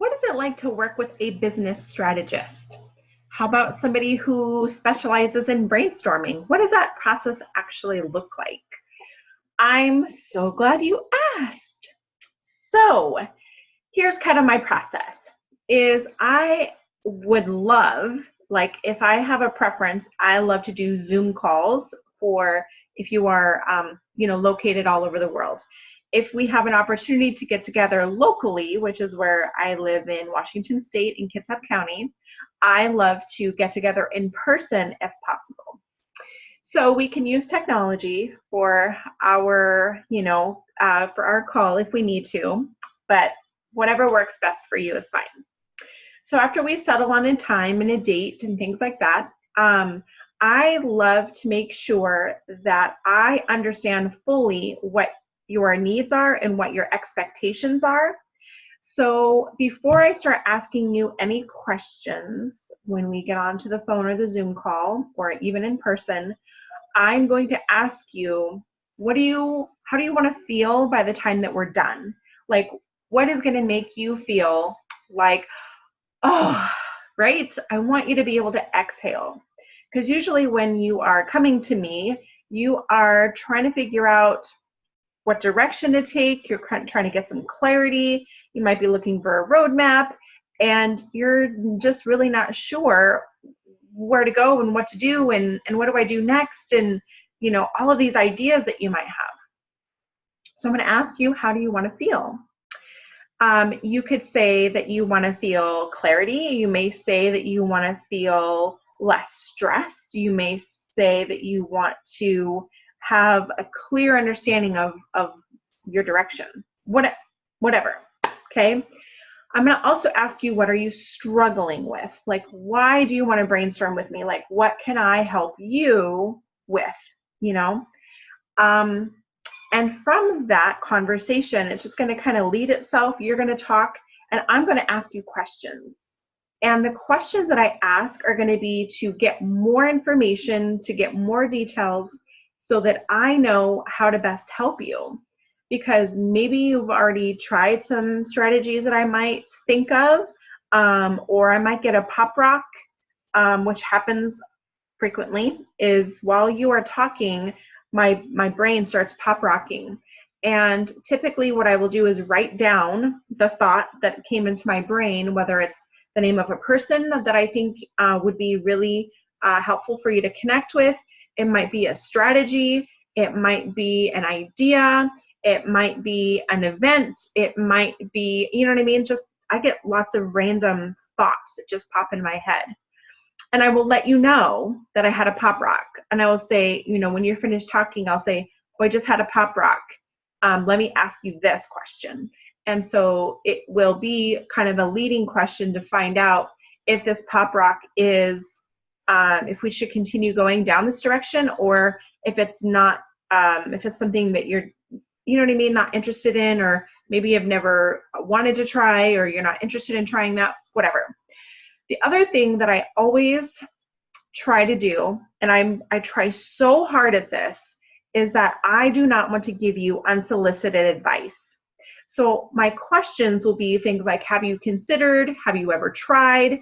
What is it like to work with a business strategist? How about somebody who specializes in brainstorming? What does that process actually look like? I'm so glad you asked. So, here's kind of my process is I would love, like if I have a preference, I love to do Zoom calls for if you are located all over the world. If we have an opportunity to get together locally, which is where I live in Washington State in Kitsap County, I love to get together in person if possible. So we can use technology for our call if we need to, but whatever works best for you is fine. So after we settle on a time and a date and things like that, I love to make sure that I understand fully what your needs are and what your expectations are. So before I start asking you any questions when we get onto the phone or the Zoom call or even in person, I'm going to ask you, how do you want to feel by the time that we're done? Like, what is going to make you feel like, oh, right? I want you to be able to exhale. Because usually when you are coming to me, you are trying to figure out what direction to take. You're trying to get some clarity. You might be looking for a roadmap, and you're just really not sure where to go and what to do and what do I do next, and all of these ideas that you might have. So I'm going to ask you, how do you want to feel? You could say that you want to feel clarity. You may say that you want to feel less stress. You may say that you want to have a clear understanding of your direction. Whatever. Okay. I'm going to also ask you, what are you struggling with? Like, why do you want to brainstorm with me? Like, what can I help you with? And from that conversation, it's just going to kind of lead itself. You're going to talk, and I'm going to ask you questions. And the questions that I ask are going to be to get more information, to get more details, so that I know how to best help you. Because maybe you've already tried some strategies that I might think of, or I might get a pop rock, which happens frequently, is while you are talking, my brain starts pop rocking. And typically what I will do is write down the thought that came into my brain, whether it's the name of a person that I think would be really helpful for you to connect with. It might be a strategy. It might be an idea. It might be an event. It might be, you know what I mean? Just, I get lots of random thoughts that just pop in my head. And I will let you know that I had a pop rock. And I will say, when you're finished talking, I'll say, oh, I just had a pop rock. Let me ask you this question. And so it will be kind of a leading question to find out if this pop rock is, if we should continue going down this direction, or if it's not, if it's something that you're, you know what I mean, not interested in, or maybe you've never wanted to try, or you're not interested in trying that, whatever. The other thing that I always try to do, and I try so hard at this, is that I do not want to give you unsolicited advice. So my questions will be things like, have you considered? Have you ever tried?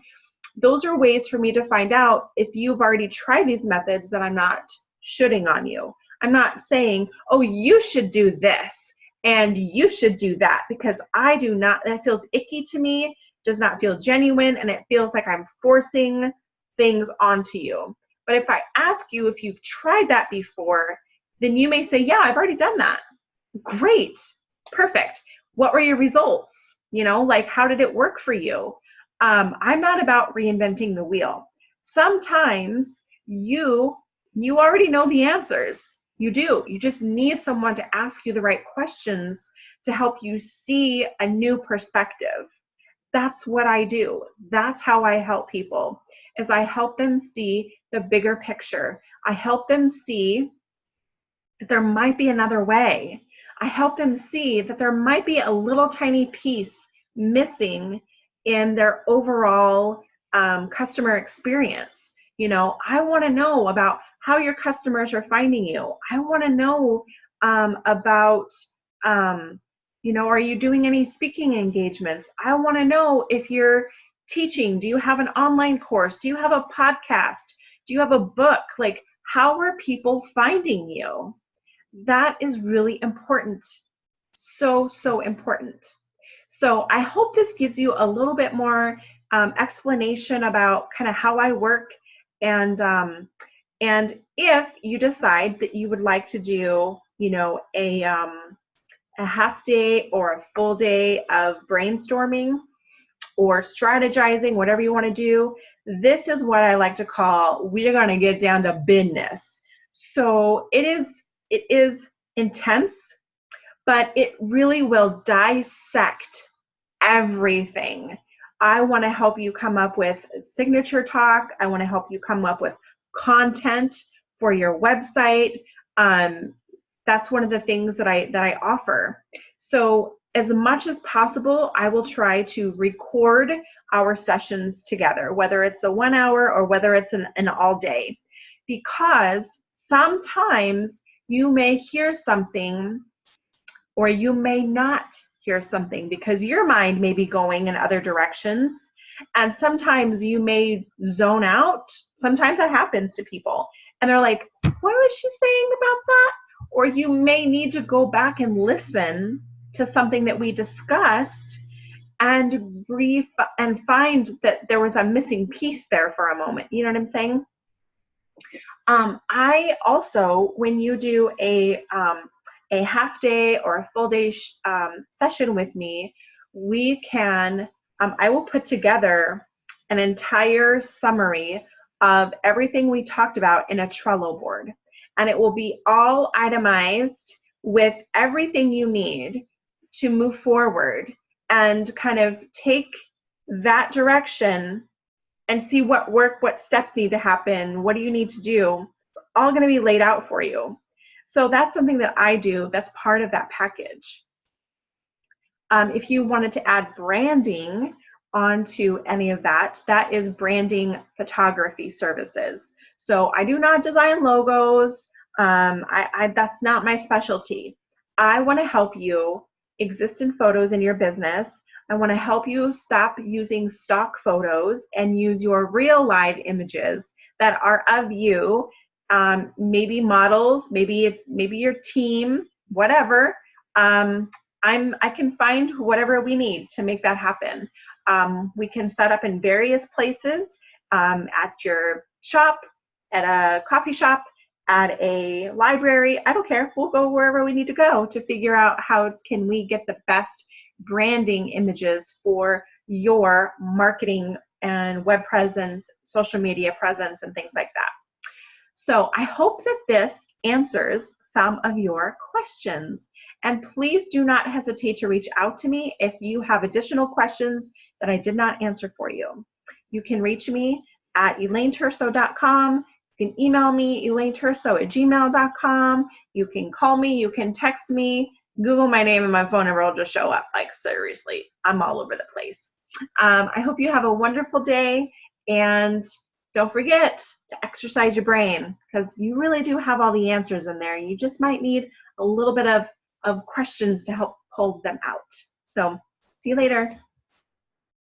Those are ways for me to find out if you've already tried these methods, that I'm not shooting on you. I'm not saying, oh, you should do this and you should do that, because I do not, that feels icky to me, does not feel genuine, and it feels like I'm forcing things onto you. But if I ask you if you've tried that before, then you may say, yeah, I've already done that. Great, perfect. What were your results? Like, how did it work for you? I'm not about reinventing the wheel. Sometimes you already know the answers. You do. You just need someone to ask you the right questions to help you see a new perspective. That's what I do. That's how I help people, is I help them see the bigger picture. I help them see that there might be another way. I help them see that there might be a little tiny piece missing in their overall customer experience. I want to know about how your customers are finding you. I want to know about You know, are you doing any speaking engagements? I want to know if you're teaching. Do you have an online course? Do you have a podcast? Do you have a book? Like, how are people finding you? That is really important. So, so important. So I hope this gives you a little bit more explanation about kind of how I work, and if you decide that you would like to do, you know, a half day or a full day of brainstorming or strategizing, whatever you want to do, this is what I like to call, we're going to get down to business. So it is intense, but it really will dissect everything. I want to help you come up with signature talk. I want to help you come up with content for your website. That's one of the things that I offer. So as much as possible, I will try to record our sessions together, whether it's a 1 hour or whether it's an all day, because sometimes you may hear something or you may not hear something because your mind may be going in other directions. And sometimes you may zone out. Sometimes that happens to people. And they're like, what was she saying about that? Or you may need to go back and listen to something that we discussed and find that there was a missing piece there for a moment. You know what I'm saying? I also, when you do a half day or a full day session with me, we can, I will put together an entire summary of everything we talked about in a Trello board. And it will be all itemized with everything you need to move forward and kind of take that direction and see what work, what steps need to happen, what do you need to do, all going to be laid out for you. So that's something that I do that's part of that package. If you wanted to add branding onto any of that, that is branding photography services. So I do not design logos. That's not my specialty. I want to help you exist in photos in your business. I want to help you stop using stock photos and use your real live images that are of you, maybe models, maybe your team, whatever. I can find whatever we need to make that happen. We can set up in various places, at your shop, at a coffee shop, at a library. I don't care. We'll go wherever we need to go to figure out how can we get the best branding images for your marketing and web presence, social media presence, and things like that. So I hope that this answers some of your questions. And please do not hesitate to reach out to me if you have additional questions that I did not answer for you. You can reach me at ElaineTurso.com. You can email me, ElaineTurso@gmail.com. You can call me, you can text me, Google my name and my phone number will just show up. Like, seriously, I'm all over the place. I hope you have a wonderful day, and don't forget to exercise your brain, because you really do have all the answers in there. You just might need a little bit of questions to help pull them out. So see you later.